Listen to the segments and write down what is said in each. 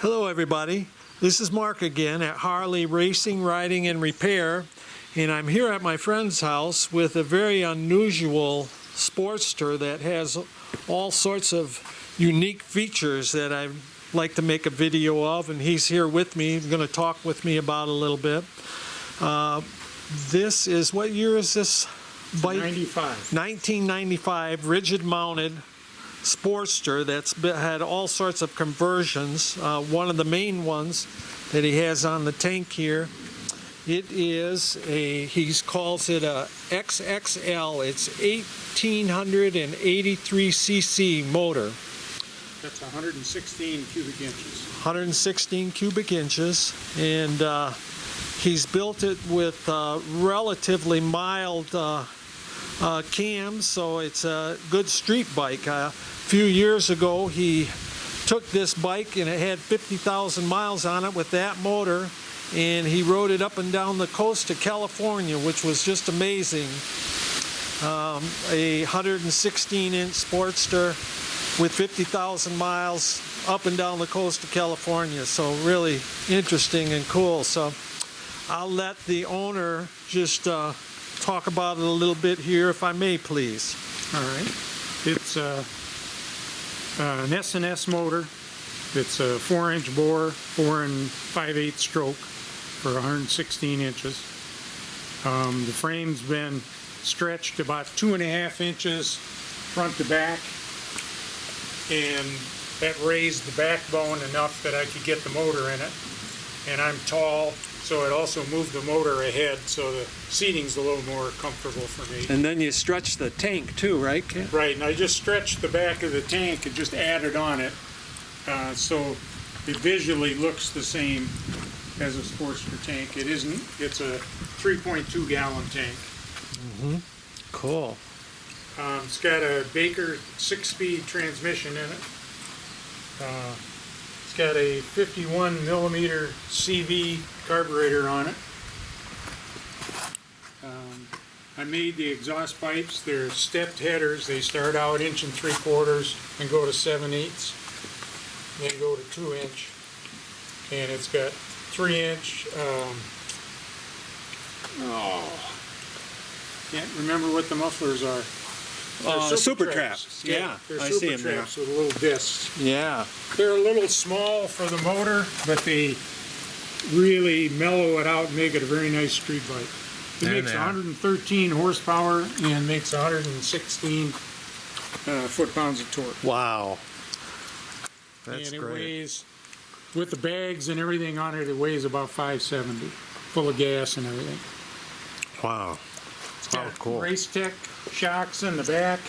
Hello everybody, this is Mark again at Harley Racing, Riding and Repair, and I'm here at my friend's house with a very unusual Sportster that has all sorts of unique features that I'd like to make a video of, and he's here with me. He's going to talk with me about a little bit. This is, what year is this bike? 95. 1995, rigid mounted Sportster that's had all sorts of conversions. One of the main ones that he has on the tank here, it is he calls it a XXL. It's 1883 cc motor. That's 116 cubic inches. 116 cubic inches, and he's built it with relatively mild cams, so it's a good street bike. A few years ago he took this bike and it had 50,000 miles on it with that motor, and he rode it up and down the coast of California, which was just amazing. A 116-inch Sportster with 50,000 miles up and down the coast of California, so really interesting and cool. So I'll let the owner just talk about it a little bit here, if I may, please. All right. It's an S&S motor. It's a 4-inch bore, 4 5/8 stroke for 116 inches. The frame's been stretched about 2.5 inches front to back, and that raised the backbone enough that I could get the motor in it. And I'm tall, so it also moved the motor ahead, so the seating's a little more comfortable for me. And then you stretch the tank too, right, Ken? Right, and I just stretched the back of the tank and just added on it, so it visually looks the same as a Sportster tank. It isn't. It's a 3.2 gallon tank. Cool. It's got a Baker 6-speed transmission in it. It's got a 51 millimeter CV carburetor on it. I made the exhaust pipes. They're stepped headers. They start out 1 3/4 and go to 7/8, then go to 2-inch, and it's got 3-inch. Can't remember what the mufflers are. Super traps. Yeah, they're I super see them there. traps with little discs. Yeah. They're a little small for the motor, but they really mellow it out and make it a very nice street bike. It There makes they are. 113 horsepower and makes 116 foot-pounds of torque. Wow. That's and it great. weighs, with the bags and everything on it, it weighs about 570, full of gas and everything. Wow. It's Oh, got cool. Race Tech shocks in the back.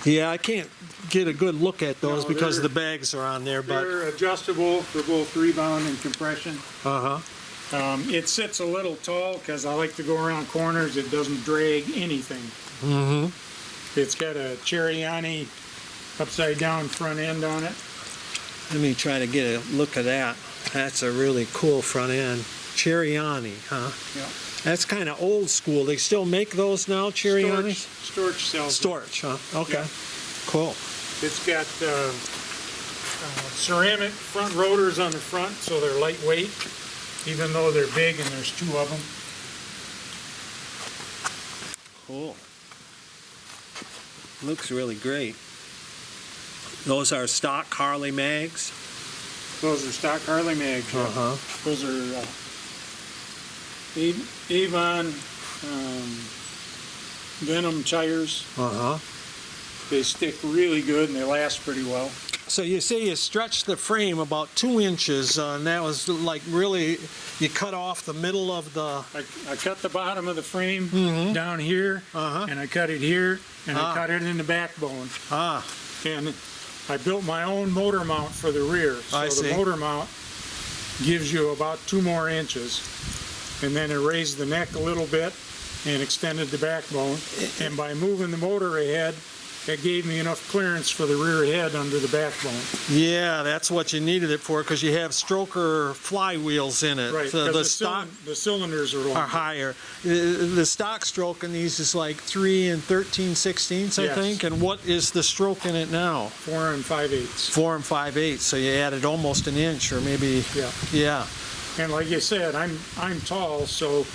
Yeah, I can't get a good look at those No, because they're- the bags are on there, but They're adjustable for both rebound and compression. It sits a little tall because I like to go around corners. It doesn't drag anything. It's got a Cherryani upside down front end on it. Let me try to get a look at that. That's a really cool front end. Cherryani, huh? Yeah. That's kind of old school. They still make those now, Cherryanis? Storch sells it. Storch, huh? Okay. Yeah. Cool. It's got ceramic front rotors on the front, so they're lightweight, even though they're big and there's 2 of them. Cool. Looks really great. Those are stock Harley mags? Those are stock Harley mags. Yeah. Those are Avon Venom tires. They stick really good and they last pretty well. So you say you stretched the frame about 2 inches, and that was like really, you cut off the middle of the... I cut the bottom of the frame down here, and I cut it here, and I cut it in the backbone. And I built my own motor mount for the rear. So the motor mount gives you about 2 more inches. And then it raised the neck a little bit and extended the backbone. And by moving the motor ahead, that gave me enough clearance for the rear head under the backbone. Yeah, that's what you needed it for, because you have stroker flywheels in it. Right, The because stock the cylinders are are longer. higher. The stock stroke in these is like 3 13/16, I Yes. think. And what is the stroke in it now? 4 5/8. 4 5/8. So you added almost an inch, or maybe. Yeah. Yeah. And like you said, I'm tall, so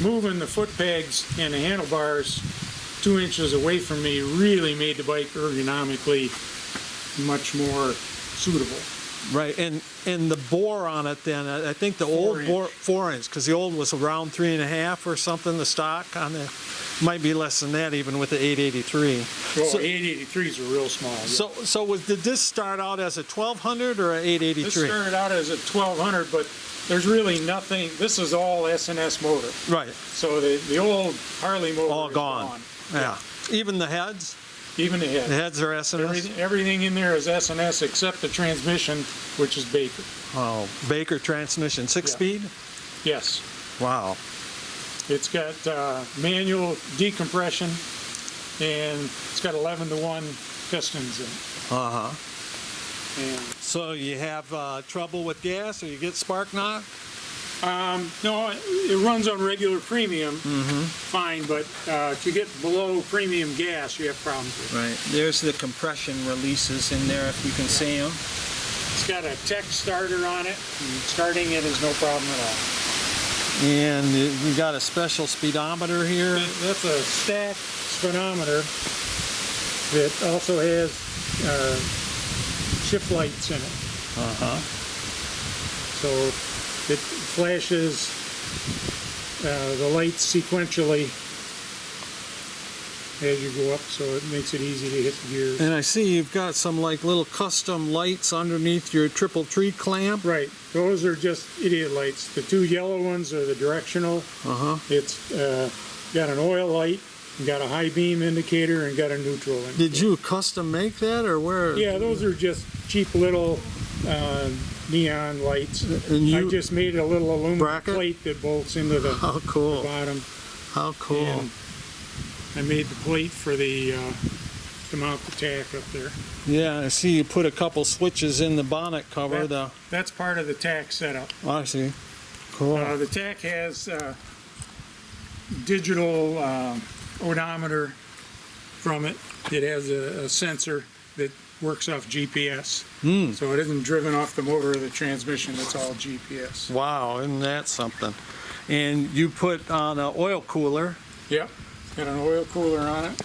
moving the foot pegs and the handlebars 2 inches away from me really made the bike ergonomically much more suitable. Right, and the bore on it then, I think the old bore, 4 inch, because the old was around 3.5 or something, the stock on the, might be less than that even with the 883. Well, So- 883s are real small. Yeah. So did this start out as a 1200 or a This 883? started out as a 1200, but there's really nothing, this is all S&S motor. Right, So the old Harley motor all is gone. Yeah, even the heads? Even the The head. heads are S&S? Everything in there is S&S except the transmission, which is Baker. Oh, Baker transmission, 6-speed? Yes. Wow. It's got manual decompression, and it's got 11-to-1 pistons in it. Uh-huh. And, So you have trouble with gas, or you get spark knock? no, it runs on regular premium, fine, but if you get below premium gas, you have problems with it. Right, there's the compression releases in there, if you can see them. It's got a tech starter on it, and starting it is no problem at all. And you got a special speedometer here. That's a stack speedometer that also has shift lights in it. Uh-huh. So it flashes the lights sequentially as you go up, so it makes it easy to hit the gears. And I see you've got some like little custom lights underneath your triple tree clamp. Right, those are just idiot lights. The 2 yellow ones are the directional. Uh-huh. It's got an oil light, got a high beam indicator, and got a neutral indicator. Did you custom make that, or where? Yeah, those are just cheap little neon lights. And you, I just made a little aluminum bracket? plate that bolts into the How cool. bottom. How cool. And I made the plate for the to mount the tack up there. Yeah, I see you put a couple switches in the bonnet cover. That's part of the tack setup. I see. Cool. The tack has digital odometer from it. It has a sensor that works off GPS. So it isn't driven off the motor or the transmission, it's all GPS. Wow, isn't that something? And you put on an oil cooler. Yep, got an oil cooler on it.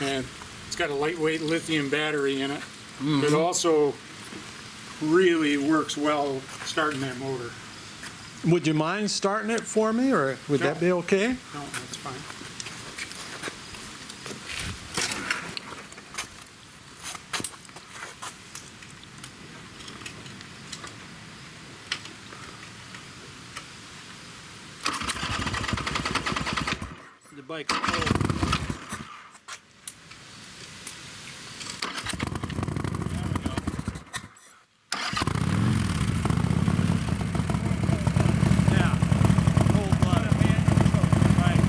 And it's got a lightweight lithium battery in it. It also really works well starting that motor. Would you mind starting it for me, or would that be okay? No, that's fine. The bike's cold. Yeah, cold-blooded. Right.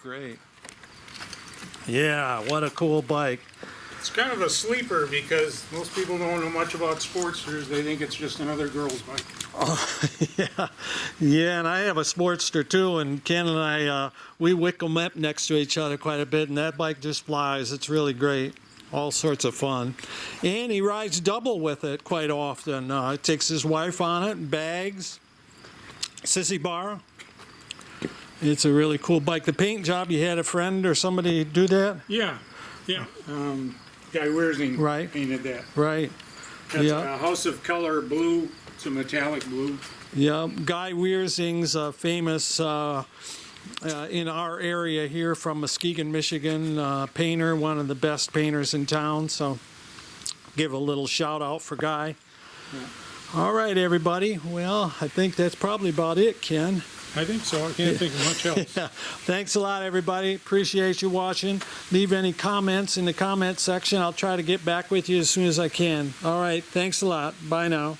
Great. Yeah, what a cool bike. It's kind of a sleeper because most people don't know much about Sportsters. They think it's just another girl's bike. Yeah, and I have a Sportster too, and Ken and I, we wick them up next to each other quite a bit, and that bike just flies. It's really great. All sorts of fun. And he rides double with it quite often. Takes his wife on it, bags, sissy bar. It's a really cool bike. The paint job, you had a friend or somebody do that? Yeah, yeah. Guy Wiersing Right. painted that. Right. That's Yeah. a House of Color blue. It's a metallic blue. Yeah, Guy Wiersing's a famous in our area here from Muskegon, Michigan, painter, one of the best painters in town. So give a little shout out for Guy. All right, everybody. Well, I think that's probably about it, Ken. I think so. I can't think of much else. Yeah. Thanks a lot, everybody. Appreciate you watching. Leave any comments in the comment section. I'll try to get back with you as soon as I can. All right. Thanks a lot. Bye now.